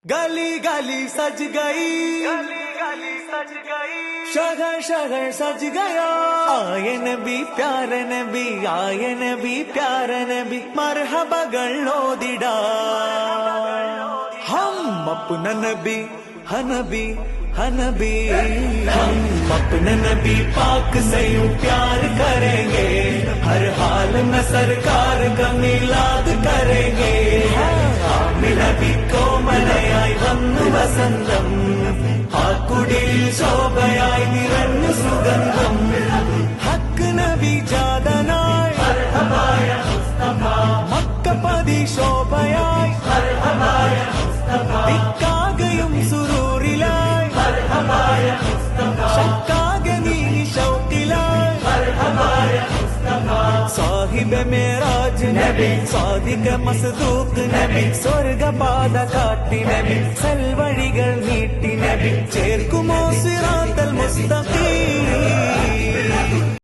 गली गली सज गई, गली गली सज गई, शहर शहर सज गया। आए नबी प्यारे नबी, आए नबी प्यारे नबी, मरहबകൾ ഓതിടാ। हम अपना नबी हनबी हनबी, हम अपने नबी पाक से यूं प्यार करेंगे, हर हाल में सरकार का मिलाद करेंगे। നബി കോമലയായി വന്നു വസന്തം, ആ കുടിൽ ശോഭയായി നിറഞ്ഞു സുഗന്ധം। ഹക്ക് നബി ജാതനായി മക്കപതി ശോഭയായി, ദിക്കാകയും സുരൂറിലായി, ശക്കാകെ നീ ശൗക്കിലായി। സാഹിബ് മേരാജ് നബി, സാദിഖ് മസ്ദൂഖ് നബി, സ്വർഗപാത കാട്ടി നബി, സൽവഴികൾ